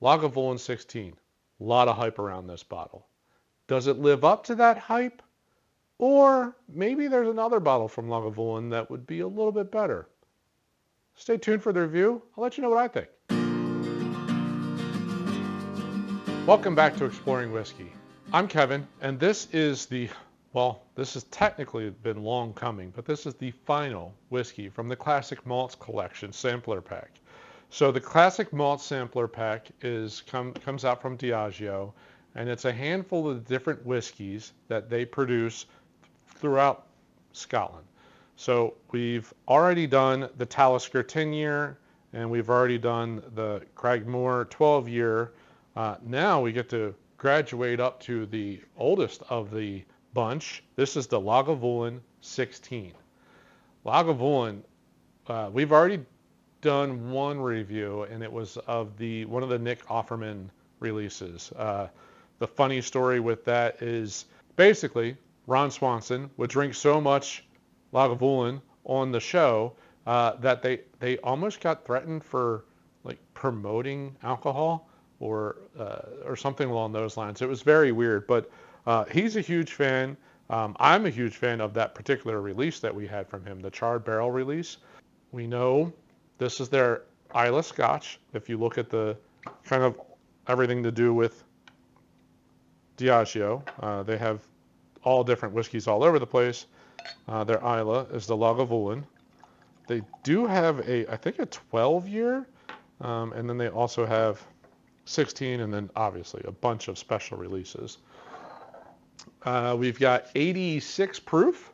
Lagavulin 16. A lot of hype around this bottle. Does it live up to that hype? Or maybe there's another bottle from Lagavulin that would be a little bit better. Stay tuned for the review. I'll let you know what I think. Welcome back to Exploring Whiskey. I'm Kevin, and this is this has technically been long coming, but this is the final whiskey from the Classic Malts Collection sampler pack. So the Classic Malts sampler pack comes out from Diageo, and it's a handful of different whiskeys that they produce throughout Scotland. So we've already done the Talisker 10-year, and we've already done the Cragmore 12-year. Now we get to graduate up to the oldest of the bunch. This is the Lagavulin 16. Lagavulin, we've already done one review, and it was of one of the Nick Offerman releases. The funny story with that is basically Ron Swanson would drink so much Lagavulin on the show that they almost got threatened for like promoting alcohol or something along those lines. It was very weird, but he's a huge fan. I'm a huge fan of that particular release that we had from him, the charred barrel release. We know this is their Islay Scotch. If you look at the kind of everything to do with Diageo, they have all different whiskeys all over the place. Their Islay is the Lagavulin. They do have I think a 12-year, and then they also have 16, and then obviously a bunch of special releases. We've got 86 proof,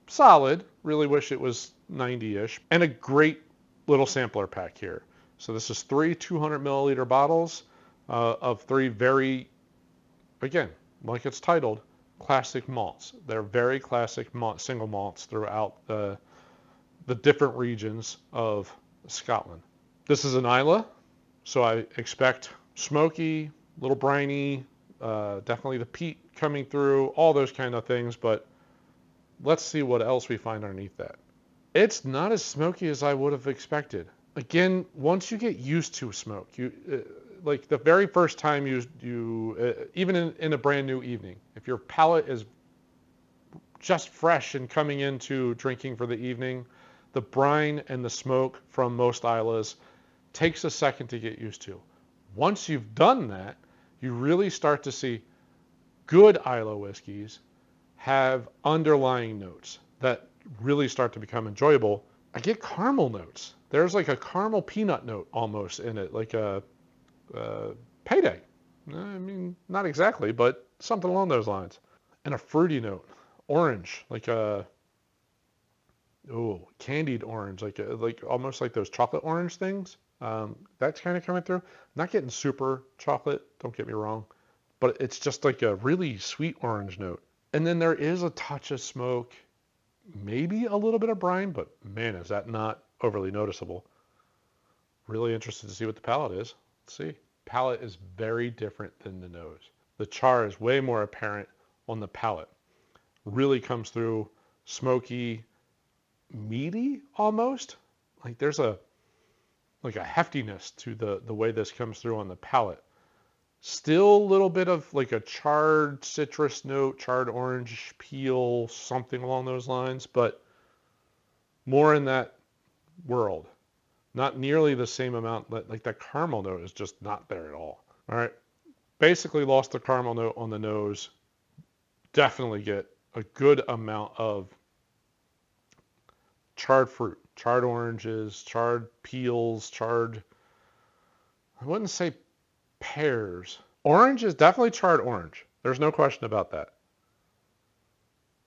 solid. Really wish it was 90-ish, and a great little sampler pack here. So this is 3 200 milliliter bottles of 3 very, again, like it's titled, classic malts. They're very classic single malts throughout the different regions of Scotland. This is an Islay, so I expect smoky, little briny, definitely the peat coming through, all those kind of things, but let's see what else we find underneath that. It's not as smoky as I would have expected. Again, once you get used to smoke, like the very first time you even in a brand new evening, if your palate is just fresh and coming into drinking for the evening, the brine and the smoke from most Islas takes a second to get used to. Once you've done that, you really start to see good Islay whiskeys have underlying notes that really start to become enjoyable. I get caramel notes. There's like a caramel peanut note almost in it, like a payday. I mean, not exactly, but something along those lines. And a fruity note, orange, like a candied orange, like almost like those chocolate orange things. That's kind of coming through. Not getting super chocolate, don't get me wrong, but it's just like a really sweet orange note. And then there is a touch of smoke, maybe a little bit of brine, but man, is that not overly noticeable. Really interested to see what the palate is. Let's see. Palate is very different than the nose. The char is way more apparent on the palate. Really comes through smoky, meaty almost. Like there's a heftiness to the way this comes through on the palate. Still a little bit of like a charred citrus note, charred orange peel, something along those lines, but more in that world. Not nearly the same amount, like that caramel note is just not there at all. All right, basically lost the caramel note on the nose. Definitely get a good amount of charred fruit, charred oranges, charred peels, I wouldn't say pears. Orange is definitely charred orange. There's no question about that.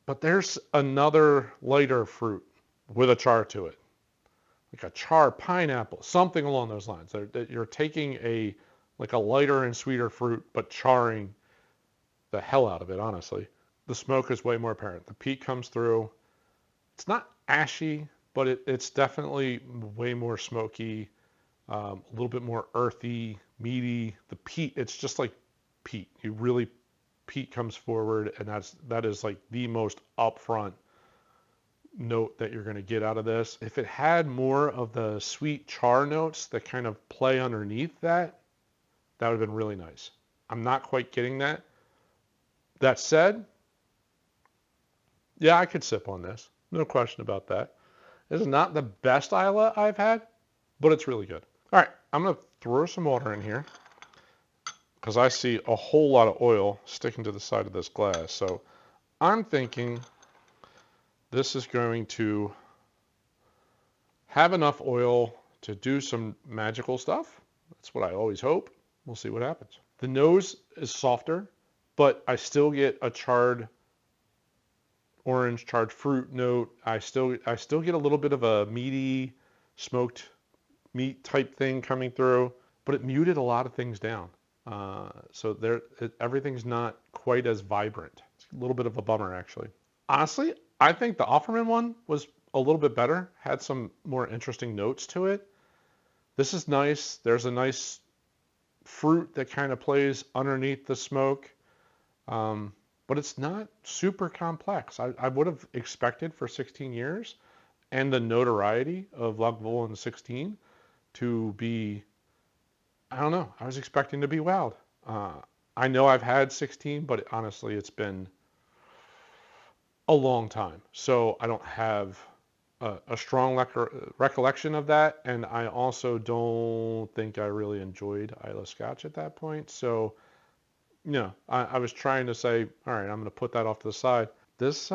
But there's another lighter fruit with a char to it. Like a charred pineapple, something along those lines. You're taking a lighter and sweeter fruit, but charring the hell out of it, honestly. The smoke is way more apparent. The peat comes through. It's not ashy, but it's definitely way more smoky, a little bit more earthy, meaty. The peat, it's just like peat. Peat comes forward, and that is like the most upfront note that you're going to get out of this. If it had more of the sweet char notes that kind of play underneath that, That would have been really nice. I'm not quite getting that. That said, yeah, I could sip on this. No question about that. This is not the best Islay I've had, but it's really good. All right, I'm going to throw some water in here because I see a whole lot of oil sticking to the side of this glass. So I'm thinking this is going to have enough oil to do some magical stuff. That's what I always hope. We'll see what happens. The nose is softer, but I still get a charred orange, charred fruit note. I still get a little bit of a meaty, smoked meat type thing coming through, but it muted a lot of things down. So everything's not quite as vibrant. It's a little bit of a bummer, actually. Honestly, I think the Offerman one was a little bit better, had some more interesting notes to it. This is nice. There's a nice fruit that kind of plays underneath the smoke, but it's not super complex. I would have expected for 16 years and the notoriety of Lagavulin 16 to be, I don't know, I was expecting to be wowed. I know I've had 16, but honestly, it's been a long time. So I don't have a strong recollection of that. And I also don't think I really enjoyed Islay Scotch at that point. So, you know, I was trying to say, all right, I'm going to put that off to the side. This,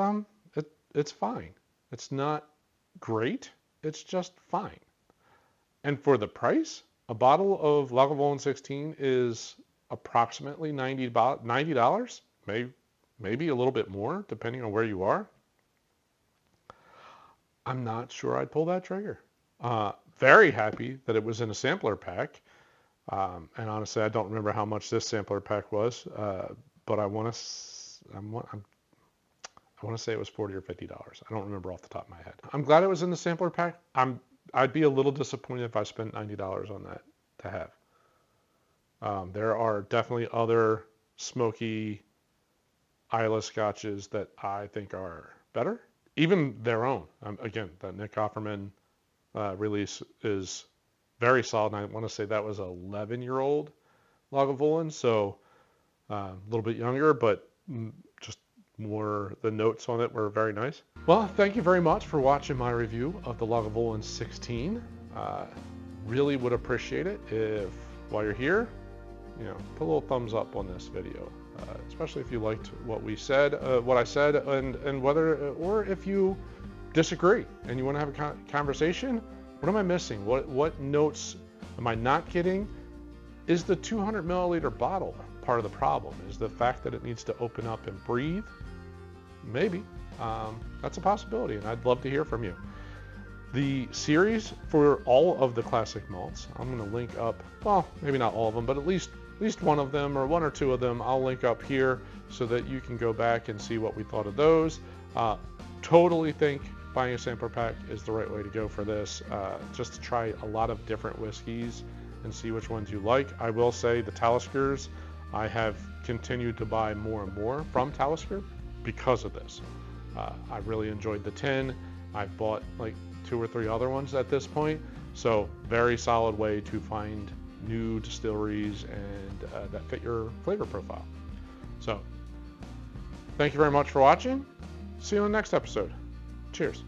it's fine. It's not great. It's just fine. And for the price, a bottle of Lagavulin 16 is approximately $90, maybe a little bit more, depending on where you are. I'm not sure I'd pull that trigger. Very happy that it was in a sampler pack. And honestly, I don't remember how much this sampler pack was, but I want to say it was $40 or $50. I don't remember off the top of my head. I'm glad it was in the sampler pack. I'd be a little disappointed if I spent $90 on that to have. There are definitely other smoky Islay Scotches that I think are better. Even their own. Again, the Nick Offerman release is very solid. And I want to say that was an 11-year-old Lagavulin, so a little bit younger, but just more, the notes on it were very nice. Well, thank you very much for watching my review of the Lagavulin 16. Really would appreciate it if, while you're here, you know, put a little thumbs up on this video. Especially if you liked what I said, and whether, or if you disagree and you want to have a conversation. What am I missing? What notes am I not getting? Is the 200 milliliter bottle part of the problem? Is the fact that it needs to open up and breathe? Maybe. That's a possibility, and I'd love to hear from you. The series for all of the classic malts, I'm going to link up, well, maybe not all of them, but at least one of them or one or two of them I'll link up here so that you can go back and see what we thought of those. Totally think buying a sampler pack is the right way to go for this, just to try a lot of different whiskeys and see which ones you like. I will say the Taliskers, I have continued to buy more and more from Talisker because of this. I really enjoyed the tin. I've bought like 2 or 3 other ones at this point, so very solid way to find new distilleries and that fit your flavor profile. So thank you very much for watching. See you on the next episode. Cheers.